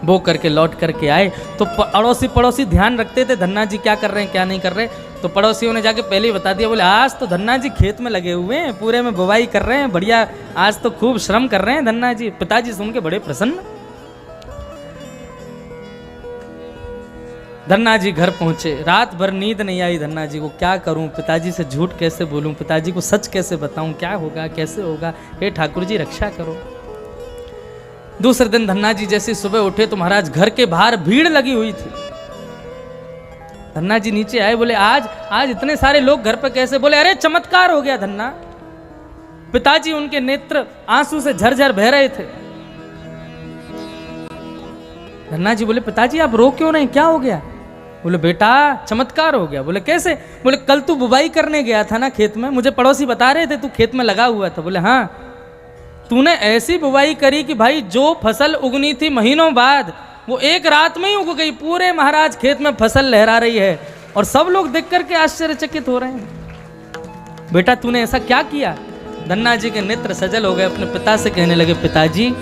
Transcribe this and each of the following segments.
बो करके लौट करके आए तो पड़ोसी ध्यान रखते थे धन्ना जी क्या कर रहे हैं क्या नहीं कर रहे। तो पड़ोसियों ने जाके पहले ही बता दिया, बोले आज तो धन्ना जी खेत में लगे हुए हैं, पूरे में बुवाई कर रहे हैं, बढ़िया आज तो खूब श्रम कर रहे हैं धन्ना जी। पिताजी सुन के बड़े प्रसन्न। धन्ना जी घर पहुंचे, रात भर नींद नहीं आई धन्ना जी को। क्या करूं, पिताजी से झूठ कैसे बोलूं, पिताजी को सच कैसे बताऊं, क्या होगा कैसे होगा, हे ठाकुर जी रक्षा करो। दूसरे दिन धन्ना जी जैसे सुबह उठे तो महाराज घर के बाहर भीड़ लगी हुई थी। धन्ना जी नीचे आए, बोले आज इतने सारे लोग घर पे कैसे? बोले अरे चमत्कार हो गया धन्ना। पिताजी उनके नेत्र आंसू से झरझर बह रहे थे। धन्ना जी बोले पिताजी आप रो क्यों नहीं, क्या हो गया? बोले बेटा चमत्कार हो गया। बोले कैसे? बोले कल तू बुवाई करने गया था ना खेत में, मुझे पड़ोसी बता रहे थे तू खेत में लगा हुआ था। बोले हाँ। तूने ऐसी बुवाई करी कि भाई जो फसल उगनी थी महीनों बाद वो एक रात में ही उग गई। पूरे महाराज खेत में फसल लहरा रही है और सब लोग देख करके आश्चर्यचकित हो रहे हैं। बेटा तूने ऐसा क्या किया? धन्ना जी के नेत्र सजल हो गए, अपने पिता से कहने लगे पिताजी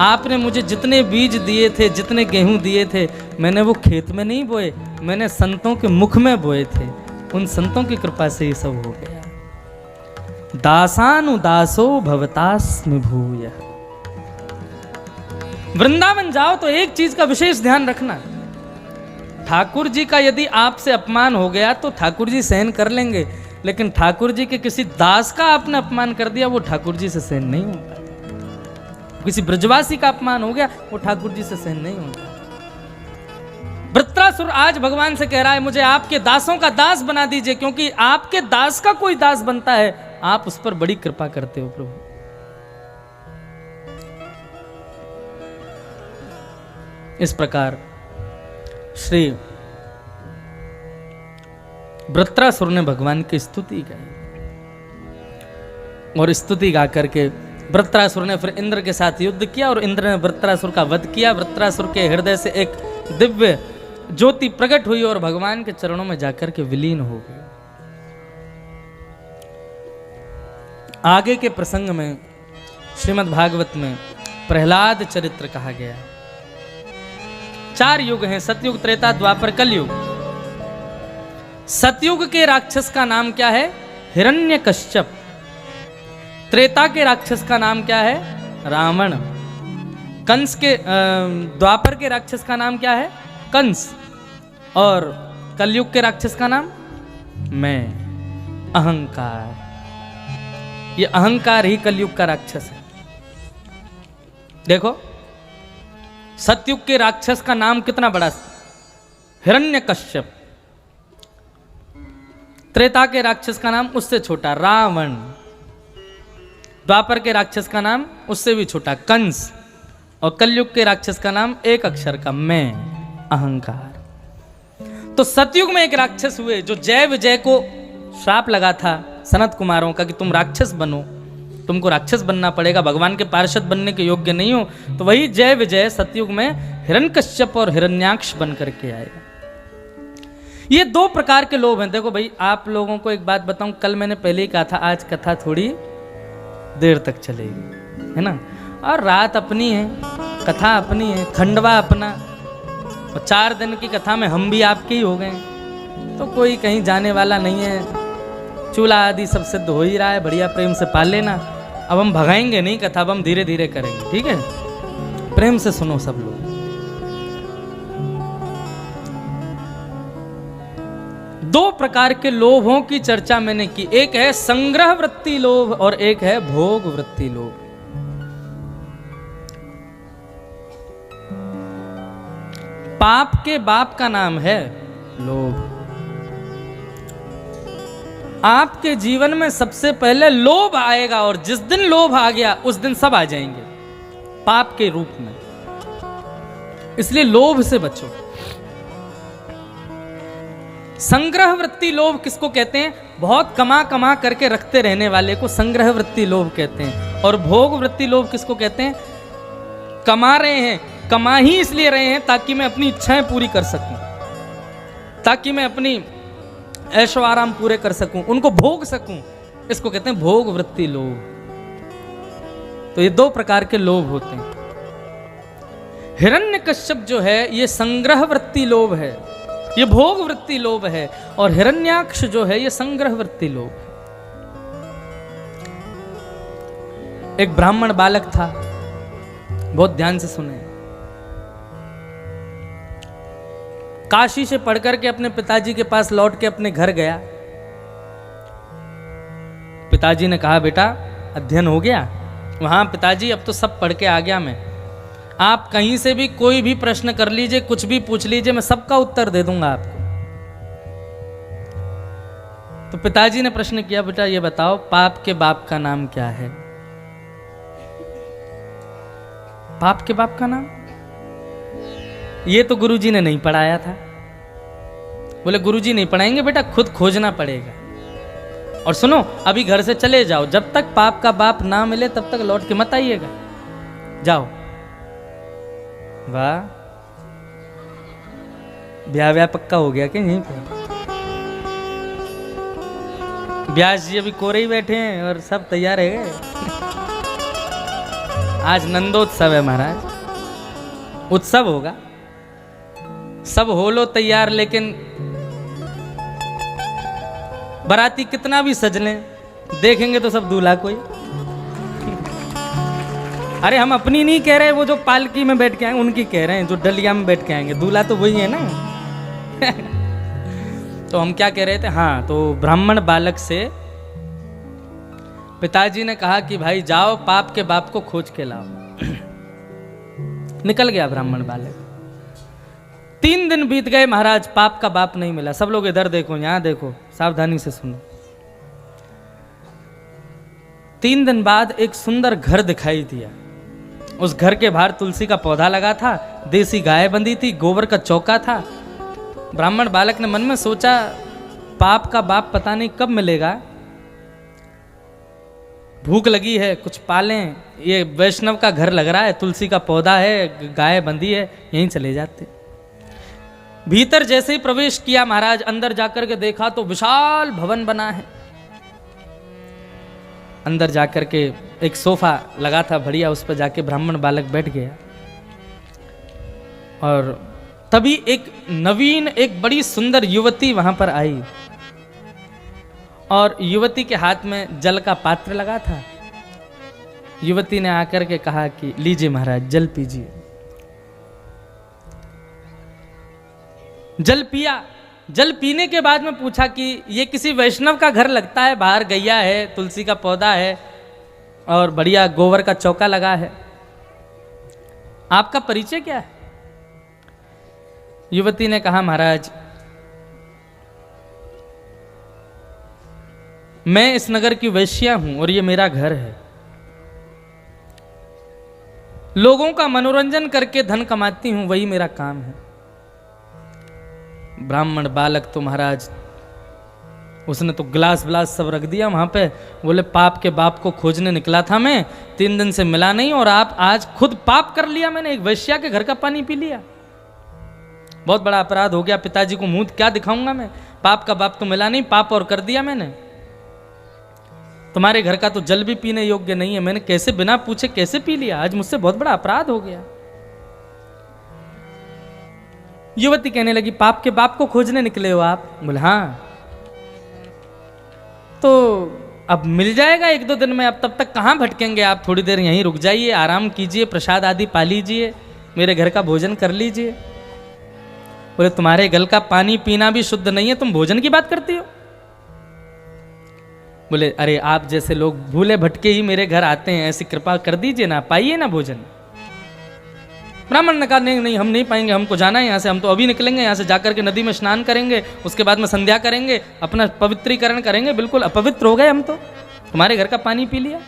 आपने मुझे जितने बीज दिए थे, जितने गेहूं दिए थे, मैंने वो खेत में नहीं बोए, मैंने संतों के मुख में बोए थे। उन संतों की कृपा से ये सब हो गया। दासानुदासो भवतास्मि भूय। वृंदावन जाओ तो एक चीज का विशेष ध्यान रखना, ठाकुर जी का यदि आपसे अपमान हो गया तो ठाकुर जी सहन कर लेंगे, लेकिन ठाकुर जी के किसी दास का आपने अपमान कर दिया वो ठाकुर जी से सहन नहीं होता। किसी ब्रजवासी का अपमान हो गया वो ठाकुर जी से सहन नहीं होता। वृत्रासुर आज भगवान से कह रहा है मुझे आपके दासों का दास बना दीजिए, क्योंकि आपके दास का कोई दास बनता है आप उस पर बड़ी कृपा करते हो प्रभु। इस प्रकार श्री वृत्रासुर ने भगवान की स्तुति गाई और स्तुति गा करके वृत्रासुर ने फिर इंद्र के साथ युद्ध किया और इंद्र ने वृत्रासुर का वध किया। वृत्रासुर के हृदय से एक दिव्य ज्योति प्रकट हुई और भगवान के चरणों में जाकर के विलीन हो गई। आगे के प्रसंग में श्रीमद् भागवत में प्रहलाद चरित्र कहा गया। 4 युग हैं, सतयुग त्रेता द्वापर कलयुग। सतयुग के राक्षस का नाम क्या है? हिरण्यकश्यप। त्रेता के राक्षस का नाम क्या है? रावण। कंस के द्वापर के राक्षस का नाम क्या है? कंस। और कलयुग के राक्षस का नाम मैं, अहंकार। ये अहंकार ही कलयुग का राक्षस है। देखो सतयुग के राक्षस का नाम कितना बड़ा, हिरण्यकश्यप। त्रेता के राक्षस का नाम उससे छोटा, रावण। द्वापर के राक्षस का नाम उससे भी छोटा, कंस। और कलयुग के राक्षस का नाम एक अक्षर का, मैं, अहंकार। तो सतयुग में एक राक्षस हुए जो जय विजय को श्राप लगा था सनत कुमारों का कि तुम राक्षस बनो, तुमको राक्षस बनना पड़ेगा, भगवान के पार्षद बनने के योग्य नहीं हो। तो वही जय विजय सतयुग में हिरण्यकश्यप और हिरण्याक्ष बन करके आए। ये 2 प्रकार के लोभ हैं। देखो भाई आप लोगों को एक बात बताऊं, कल मैंने पहले ही कहा था आज कथा थोड़ी देर तक चलेगी, है ना। और रात अपनी है, कथा अपनी है, खंडवा अपना, और 4 दिन की कथा में हम भी आपके ही हो गए, तो कोई कहीं जाने वाला नहीं है। चूल्हा आदि सब सिद्ध हो ही रहा है, बढ़िया प्रेम से पाल लेना। अब हम भगाएंगे नहीं कथा, अब हम धीरे धीरे करेंगे, ठीक है। प्रेम से सुनो सब लोग। 2 प्रकार के लोभों की चर्चा मैंने की, एक है संग्रह वृत्ति लोभ और एक है भोग वृत्ति लोभ। पाप के बाप का नाम है लोभ। आपके जीवन में सबसे पहले लोभ आएगा और जिस दिन लोभ आ गया उस दिन सब आ जाएंगे पाप के रूप में। इसलिए लोभ से बचो। संग्रह वृत्ति लोभ किसको कहते हैं? बहुत कमा कमा करके रखते रहने वाले को संग्रह वृत्ति लोभ कहते हैं। और भोग वृत्ति लोभ किसको कहते हैं? कमा रहे हैं, कमा ही इसलिए रहे हैं ताकि मैं अपनी इच्छाएं पूरी कर सकूं, ताकि मैं अपनी ऐशो आराम पूरे कर सकूं, उनको भोग सकूं, इसको कहते हैं भोग वृत्ति लोभ। तो ये 2 प्रकार के लोभ होते हैं। हिरण्यकश्यप जो है ये संग्रह वृत्ति लोभ है, ये भोग वृत्ति लोभ है, और हिरण्याक्ष जो है ये संग्रह वृत्ति लोभ है। एक ब्राह्मण बालक था, बहुत ध्यान से सुने, काशी से पढ़कर के अपने पिताजी के पास लौट के अपने घर गया। पिताजी ने कहा बेटा अध्ययन हो गया? वहां पिताजी अब तो सब पढ़ के आ गया मैं, आप कहीं से भी कोई भी प्रश्न कर लीजिए, कुछ भी पूछ लीजिए, मैं सबका उत्तर दे दूंगा आपको। तो पिताजी ने प्रश्न किया बेटा ये बताओ पाप के बाप का नाम क्या है? पाप के बाप का नाम? ये तो गुरुजी ने नहीं पढ़ाया था। बोले गुरुजी नहीं पढ़ाएंगे बेटा, खुद खोजना पड़ेगा। और सुनो अभी घर से चले जाओ, जब तक पाप का बाप ना मिले तब तक लौट के मत आइएगा, जाओ। वाह, ब्याह पक्का हो गया क्या यहीं पे? व्यास जी अभी कोरे ही बैठे हैं और सब तैयार है। आज नंदोत्सव है महाराज, उत्सव होगा, सब हो लो तैयार, लेकिन बाराती कितना भी सज लें देखेंगे तो सब दूल्हा कोई। अरे हम अपनी नहीं कह रहे, वो जो पालकी में बैठ के आएंगे उनकी कह रहे हैं, जो डलिया में बैठ के आएंगे, दूल्हा तो वही है ना। तो हम क्या कह रहे थे, हाँ, तो ब्राह्मण बालक से पिताजी ने कहा कि भाई जाओ पाप के बाप को खोज के लाओ। निकल गया ब्राह्मण बालक। 3 दिन बीत गए महाराज, पाप का बाप नहीं मिला। सब लोग इधर देखो, यहां देखो, सावधानी से सुनो। 3 दिन बाद एक सुंदर घर दिखाई दिया। उस घर के बाहर तुलसी का पौधा लगा था, देसी गाय बंधी थी, गोबर का चौका था। ब्राह्मण बालक ने मन में सोचा पाप का बाप पता नहीं कब मिलेगा, भूख लगी है, कुछ पालें, ये वैष्णव का घर लग रहा है, तुलसी का पौधा है, गाय बंधी है, यहीं चले जाते। भीतर जैसे ही प्रवेश किया महाराज, अंदर जाकर के देखा तो विशाल भवन बना है। अंदर जाकर के एक सोफा लगा था बढ़िया, उस पर जाके ब्राह्मण बालक बैठ गया। और तभी एक नवीन, एक बड़ी सुंदर युवती वहां पर आई, और युवती के हाथ में जल का पात्र लगा था। युवती ने आकर के कहा कि लीजिए महाराज जल पीजिए। जल पिया। जल पीने के बाद में पूछा कि ये किसी वैष्णव का घर लगता है, बाहर गैया है, तुलसी का पौधा है और बढ़िया गोबर का चौका लगा है, आपका परिचय क्या है? युवती ने कहा महाराज मैं इस नगर की वैश्या हूं और ये मेरा घर है, लोगों का मनोरंजन करके धन कमाती हूं, वही मेरा काम है। ब्राह्मण बालक तो महाराज उसने तो गिलास विलास सब रख दिया वहां पे। बोले पाप के बाप को खोजने निकला था मैं, 3 दिन से मिला नहीं, और आप आज खुद पाप कर लिया, मैंने एक वैश्या के घर का पानी पी लिया, बहुत बड़ा अपराध हो गया। पिताजी को मुंह क्या दिखाऊंगा मैं, पाप का बाप तो मिला नहीं, पाप और कर दिया मैंने। तुम्हारे घर का तो जल भी पीने योग्य नहीं है, मैंने कैसे बिना पूछे कैसे पी लिया, आज मुझसे बहुत बड़ा अपराध हो गया। युवती कहने लगी पाप के बाप को खोजने निकले हो आप? बोले हाँ। तो अब मिल जाएगा 1-2 दिन में, अब तब तक कहाँ भटकेंगे आप, थोड़ी देर यहीं रुक जाइए, आराम कीजिए, प्रसाद आदि पा लीजिए, मेरे घर का भोजन कर लीजिए। बोले तुम्हारे गल का पानी पीना भी शुद्ध नहीं है, तुम भोजन की बात करती हो? बोले अरे आप जैसे लोग भूले भटके ही मेरे घर आते हैं, ऐसी कृपा कर दीजिए ना, पाइए ना भोजन। ब्राह्मण ने कहा नहीं नहीं हम नहीं पाएंगे, हमको जाना है यहाँ से, हम तो अभी निकलेंगे यहाँ से, जाकर के नदी में स्नान करेंगे, उसके बाद में संध्या करेंगे, अपना पवित्रीकरण करेंगे, बिल्कुल अपवित्र हो गए हम तो, तुम्हारे घर का पानी पी लिया।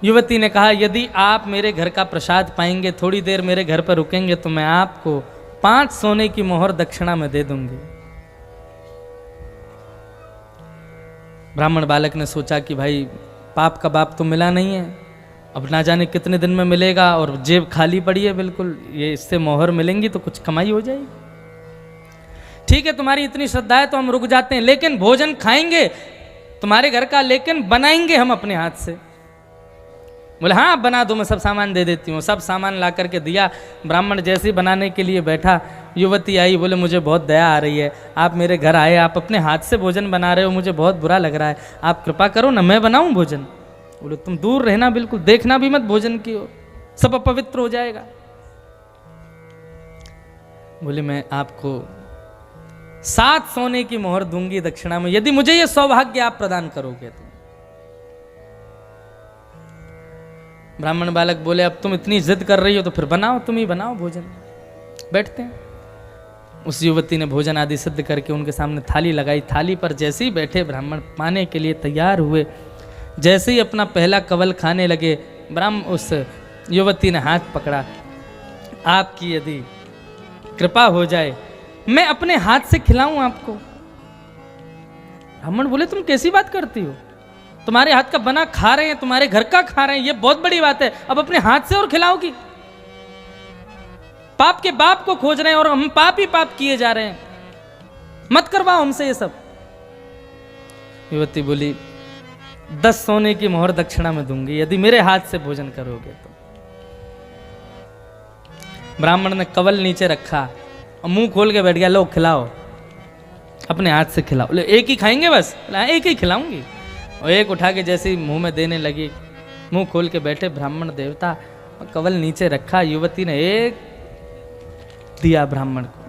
युवती ने कहा यदि आप मेरे घर का प्रसाद पाएंगे, थोड़ी देर मेरे घर पर रुकेंगे, तो मैं आपको 5 सोने की मोहर दक्षिणा में दे दूंगी। ब्राह्मण बालक ने सोचा कि भाई पाप का बाप तो मिला नहीं है, अब ना जाने कितने दिन में मिलेगा, और जेब खाली पड़ी है बिल्कुल, ये इससे मोहर मिलेंगी तो कुछ कमाई हो जाएगी। ठीक है तुम्हारी इतनी श्रद्धा है तो हम रुक जाते हैं, लेकिन भोजन खाएंगे तुम्हारे घर का, लेकिन बनाएंगे हम अपने हाथ से। बोले हाँ बना दो, मैं सब सामान दे देती हूँ। सब सामान ला करके दिया। ब्राह्मण जैसे ही बनाने के लिए बैठा, युवती आई, बोले मुझे बहुत दया आ रही है, आप मेरे घर आए, आप अपने हाथ से भोजन बना रहे हो, मुझे बहुत बुरा लग रहा है, आप कृपा करो ना मैं बनाऊं भोजन। बोले तुम दूर रहना, बिल्कुल देखना भी मत भोजन की ओर, सब अपवित्र हो जाएगा। बोले मैं आपको 7 सोने की मोहर दूंगी दक्षिणा में, यदि मुझे ये सौभाग्य आप प्रदान करोगे तो। ब्राह्मण बालक बोले अब तुम इतनी जिद कर रही हो तो फिर बनाओ, तुम ही बनाओ भोजन। बैठते हैं। उस युवती ने भोजन आदि सिद्ध करके उनके सामने थाली लगाई। थाली पर जैसे ही बैठे ब्राह्मण पाने के लिए तैयार हुए, जैसे ही अपना पहला कवल खाने लगे, उस युवती ने हाथ पकड़ा, आपकी यदि कृपा हो जाए मैं अपने हाथ से खिलाऊं आपको। ब्राह्मण बोले तुम कैसी बात करती हो, तुम्हारे हाथ का बना खा रहे हैं, तुम्हारे घर का खा रहे हैं, ये बहुत बड़ी बात है, अब अपने हाथ से और खिलाओगी? पाप के बाप को खोज रहे हैं और हम पाप ही पाप किए जा रहे हैं, मत करवाओ हमसे ये सब। युवती बोली 10 सोने की मोहर दक्षिणा में दूंगी यदि मेरे हाथ से भोजन करोगे तो। ब्राह्मण ने कवल नीचे रखा और मुंह खोल के बैठ गया, लो खिलाओ, अपने हाथ से खिलाओ। बोले एक ही खाएंगे बस? एक ही खिलाऊंगी। और एक उठा के जैसे ही मुंह में देने लगी, मुंह खोल के बैठे ब्राह्मण देवता, और कवल नीचे रखा, युवती ने एक दिया ब्राह्मण को।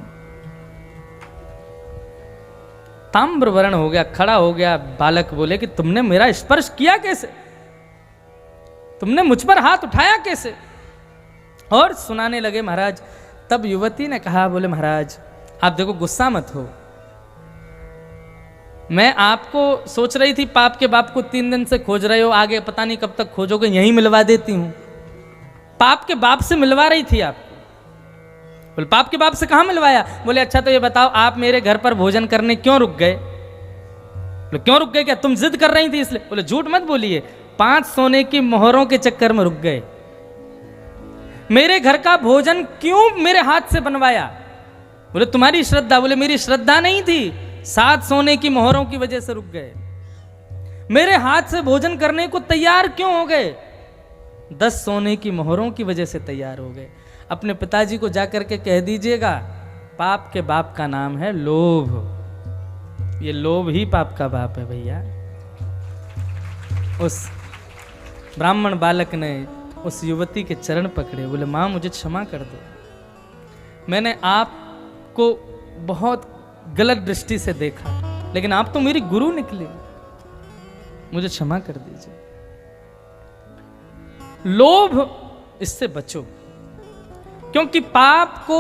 ताम्र वर्ण हो गया, खड़ा हो गया। बालक बोले कि तुमने मेरा स्पर्श किया कैसे, तुमने मुझ पर हाथ उठाया कैसे? और सुनाने लगे महाराज। तब युवती ने कहा, बोले महाराज आप देखो गुस्सा मत हो, मैं आपको सोच रही थी पाप के बाप को 3 दिन से खोज रहे हो, आगे पता नहीं कब तक खोजोगे, यहीं मिलवा देती हूं। पाप के बाप से मिलवा रही थी आपको। बोले पाप के बाप से कहां मिलवाया? बोले अच्छा तो ये बताओ आप मेरे घर पर भोजन करने क्यों रुक गए? बोले क्यों रुक गए, क्या तुम जिद कर रही थी इसलिए? बोले झूठ मत बोलिए, 5 सोने की मोहरों के चक्कर में रुक गए। मेरे घर का भोजन क्यों मेरे हाथ से बनवाया? बोले तुम्हारी श्रद्धा। बोले मेरी श्रद्धा नहीं थी, 7 सोने की मोहरों की वजह से रुक गए। मेरे हाथ से भोजन करने को तैयार क्यों हो गए? 10 सोने की मोहरों की वजह से तैयार हो गए। अपने पिताजी को जाकर के कह दीजिएगा, पाप के बाप का नाम है लोभ, ये लोभ ही पाप का बाप है भैया। उस ब्राह्मण बालक ने उस युवती के चरण पकड़े, बोले मां मुझे क्षमा कर दो, मैंने आपको बहुत गलत दृष्टि से देखा, लेकिन आप तो मेरी गुरु निकली, मुझे क्षमा कर दीजिए। लोभ, इससे बचो, क्योंकि पाप को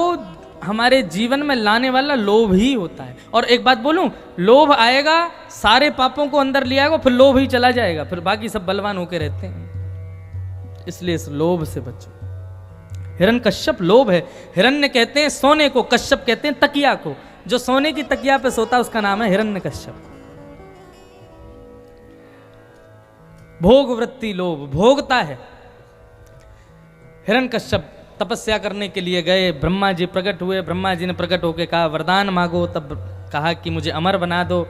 हमारे जीवन में लाने वाला लोभ ही होता है। और एक बात बोलूं, लोभ आएगा सारे पापों को अंदर ले आएगा, फिर लोभ ही चला जाएगा, फिर बाकी सब बलवान होके रहते हैं। इसलिए इस लोभ से बचो। हिरण्यकश्यप लोभ है। हिरण्य कहते हैं सोने को, कश्यप कहते हैं तकिया को। जो सोने की तकिया पे सोता है उसका नाम है हिरण्यकश्यप। भोग वृत्ति लोभ, भोगता है। हिरण्यकश्यप तपस्या करने के लिए गए, ब्रह्मा जी प्रकट हुए। ब्रह्मा जी ने प्रकट होकर कहा वरदान मांगो, तब कहा कि मुझे अमर बना दो।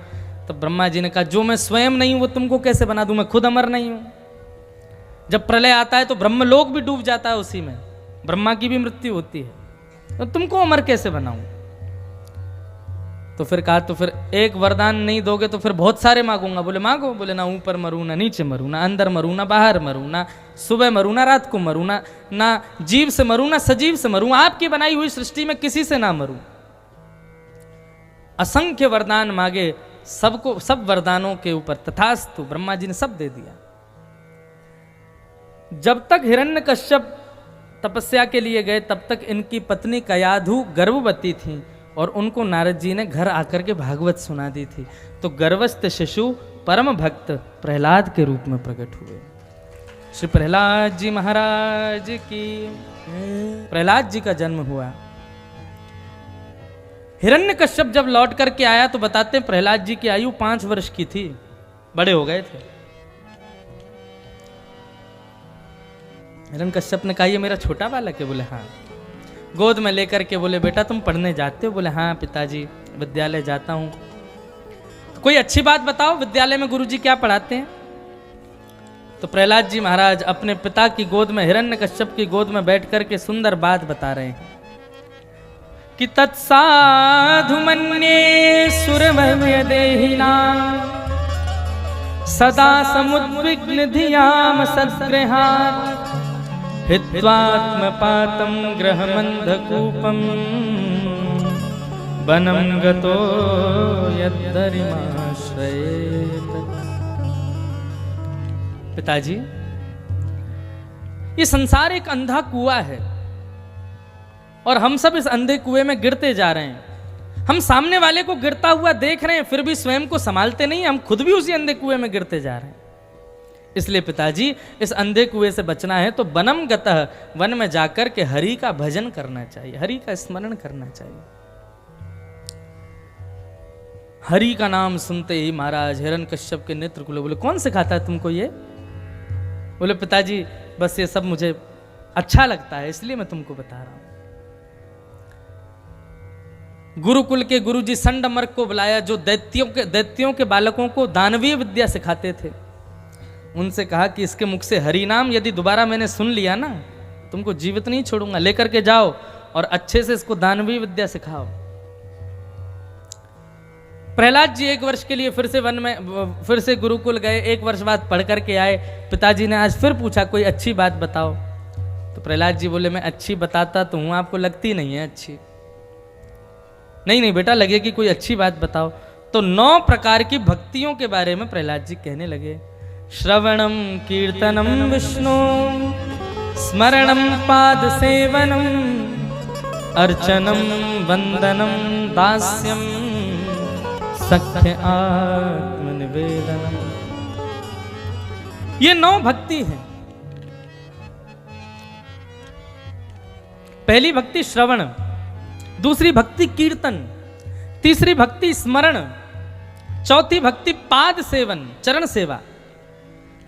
तब ब्रह्मा जी ने कहा जो मैं स्वयं नहीं हूं वो तुमको कैसे बना दूं, मैं खुद अमर नहीं हूं। जब प्रलय आता है तो ब्रह्मलोक भी डूब जाता है उसी में, ब्रह्मा की भी मृत्यु होती है, तो तुमको अमर कैसे बनाऊं? तो फिर कहा तो फिर एक वरदान नहीं दोगे तो फिर बहुत सारे मांगूंगा। बोले मांगो। बोले ना ऊपर मरू, ना नीचे मरू, ना अंदर मरू, ना बाहर मरू, ना सुबह मरू, ना रात को मरू, ना जीव से मरू, ना सजीव से मरू, आपकी बनाई हुई सृष्टि में किसी से ना मरू। असंख्य वरदान मांगे, सबको सब वरदानों के ऊपर तथास्तु ब्रह्मा जी ने सब दे दिया। जब तक हिरण्यकश्यप तपस्या के लिए गए तब तक इनकी पत्नी कयाधु गर्भवती थी और उनको नारद जी ने घर आकर के भागवत सुना दी थी। तो गर्भस्थ शिशु परम भक्त प्रहलाद के रूप में प्रकट हुए। श्री प्रहलाद जी महाराज की। प्रहलाद जी का जन्म हुआ। हिरण्यकश्यप जब लौट करके आया तो बताते हैं प्रहलाद जी की आयु 5 वर्ष की थी, बड़े हो गए थे। हिरण्यकश्यप ने कहा ये मेरा छोटा बालक है। बोले हाँ। गोद में लेकर के बोले बेटा तुम पढ़ने जाते हो? बोले हाँ पिताजी विद्यालय जाता हूँ। तो कोई अच्छी बात बताओ, विद्यालय में गुरुजी क्या पढ़ाते हैं? तो प्रहलाद जी महाराज अपने पिता की गोद में, हिरण्यकश्यप की गोद में बैठ करके सुंदर बात बता रहे हैं कि तत्साधु मन्ये सुरभयदेहिना सदा समुद्विग्न धियाम सद्गृहात् हित्वात्मपातं ग्रहमन्धकूपं वनं गतो यद्धरिमाश्रयेत। पिताजी, ये संसार एक अंधा कुआं है और हम सब इस अंधे कुएं में गिरते जा रहे हैं। हम सामने वाले को गिरता हुआ देख रहे हैं, फिर भी स्वयं को संभालते नहीं, हम खुद भी उसी अंधे कुएं में गिरते जा रहे हैं। इसलिए पिताजी, इस अंधे कुएं से बचना है तो वनम गतः, वन में जाकर के हरि का भजन करना चाहिए, हरि का स्मरण करना चाहिए। हरि का नाम सुनते ही महाराज हिरण्यकश्यप के नेत्र खुले। बोले कौन सिखाता है तुमको ये? बोले पिताजी, बस ये सब मुझे अच्छा लगता है इसलिए मैं तुमको बता रहा हूं। गुरुकुल के गुरुजी संडमर्क को बुलाया, जो दैत्यों के बालकों को दानवीय विद्या सिखाते थे। उनसे कहा कि इसके मुख से हरि नाम यदि दोबारा मैंने सुन लिया ना, तुमको जीवित नहीं छोड़ूंगा, लेकर के जाओ और अच्छे से इसको दानवीय विद्या सिखाओ। प्रहलाद जी 1 वर्ष के लिए फिर से गुरुकुल गए। 1 वर्ष बाद पढ़ करके आए। पिताजी ने आज फिर पूछा कोई अच्छी बात बताओ। तो प्रहलाद जी बोले मैं अच्छी बताता तो हूं, आपको लगती नहीं है अच्छी। नहीं बेटा, लगेगी, कोई अच्छी बात बताओ। तो 9 प्रकार की भक्तियों के बारे में प्रहलाद जी कहने लगे। श्रवणम कीर्तनम विष्णु, स्मरणम पाद सेवनम, अर्चनम वंदनम दास्यम, सख्य आत्मनिवेदनम। ये 9 भक्ति है। पहली भक्ति श्रवण, दूसरी भक्ति कीर्तन, तीसरी भक्ति स्मरण, चौथी भक्ति पाद सेवन, चरण सेवा,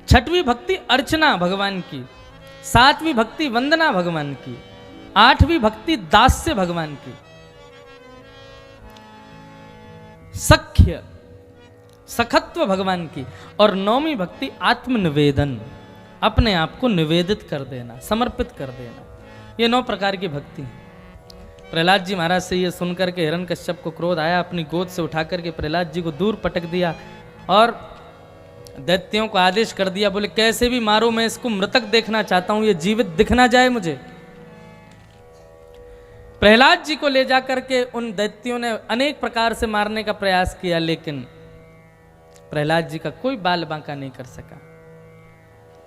छठवीं भक्ति अर्चना भगवान की, 7वीं भक्ति वंदना भगवान की, 8वीं भक्ति दास्य भगवान की, सख्य सखत्व भगवान की, और 9वीं भक्ति आत्मनिवेदन, अपने आप को निवेदित कर देना, समर्पित कर देना। ये 9 प्रकार की भक्ति। प्रहलाद जी महाराज से ये सुनकर के हिरण्यकश्यप को क्रोध आया। अपनी गोद से उठा करके प्रहलाद जी को दूर पटक दिया और दैत्यों को आदेश कर दिया। बोले कैसे भी मारो, मैं इसको मृतक देखना चाहता हूं, ये जीवित दिख ना जाए मुझे। प्रहलाद जी को ले जाकर के उन दैत्यों ने अनेक प्रकार से मारने का प्रयास किया, लेकिन प्रहलाद जी का कोई बाल बांका नहीं कर सका।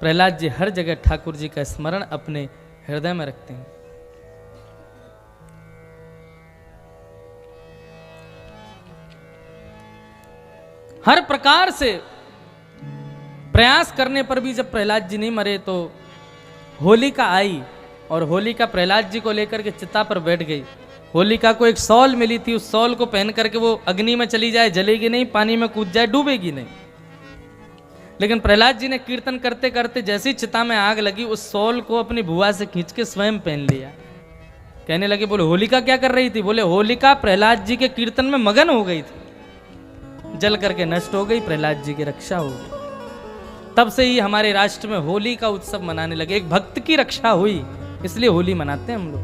प्रहलाद जी हर जगह ठाकुर जी का स्मरण अपने हृदय में रखते हैं। हर प्रकार से प्रयास करने पर भी जब प्रहलाद जी नहीं मरे तो होलिका आई और होलिका प्रहलाद जी को लेकर के चिता पर बैठ गई। होलिका को एक शॉल मिली थी, उस शॉल को पहन करके वो अग्नि में चली जाए, जलेगी नहीं, पानी में कूद जाए, डूबेगी नहीं। लेकिन प्रहलाद जी ने कीर्तन करते करते जैसी चिता में आग लगी, उस शॉल को अपनी भुआ से खींच के स्वयं पहन लिया। कहने लगे, बोले होलिका क्या कर रही थी? बोले होलिका प्रहलाद जी के कीर्तन में मगन हो गई थी, जल करके नष्ट हो गई, प्रहलाद जी की रक्षा हो गई। तब से ही हमारे राष्ट्र में होली का उत्सव मनाने लगे। एक भक्त की रक्षा हुई, इसलिए होली मनाते हैं हम लोग।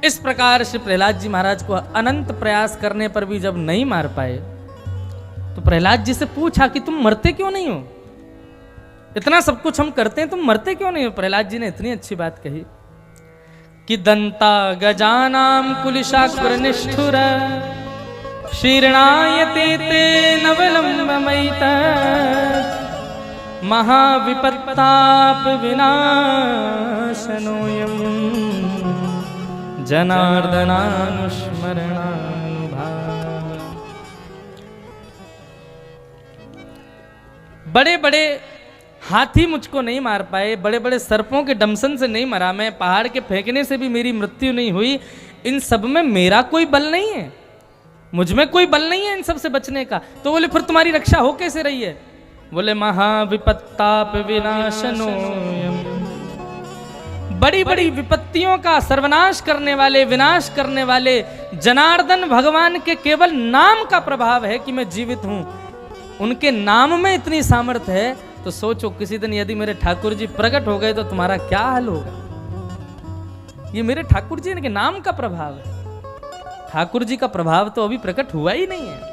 इस प्रकार से प्रहलाद जी महाराज को अनंत प्रयास करने पर भी जब नहीं मार पाए तो प्रहलाद जी से पूछा कि तुम मरते क्यों नहीं हो? इतना सब कुछ हम करते हैं, तुम मरते क्यों नहीं हो? प्रहलाद जी ने इतनी अच्छी बात कही कि दंता गजानाम कुलिशाक्र निष्ठुर शीर्णायते ते नवलंबमयित महाविपत्ताप विनाशनोयम जनार्दनानुस्मरणानुभाव। बड़े बड़े हाथी मुझको नहीं मार पाए, बड़े बड़े सर्पों के डमसन से नहीं मरा मैं, पहाड़ के फेंकने से भी मेरी मृत्यु नहीं हुई, इन सब में मेरा कोई बल नहीं है, मुझ में कोई बल नहीं है इन सब से बचने का। तो बोले फिर तुम्हारी रक्षा हो कैसे रही है? बोले महाविपत्ताप विनाशनोयम, बड़ी बड़ी विपत्तियों का सर्वनाश करने वाले, विनाश करने वाले जनार्दन भगवान के केवल नाम का प्रभाव है कि मैं जीवित हूं। उनके नाम में इतनी सामर्थ्य है, तो सोचो किसी दिन यदि मेरे ठाकुर जी प्रकट हो गए तो तुम्हारा क्या हाल होगा। ये मेरे ठाकुर जी के नाम का प्रभाव है, ठाकुर जी का प्रभाव तो अभी प्रकट हुआ ही नहीं है।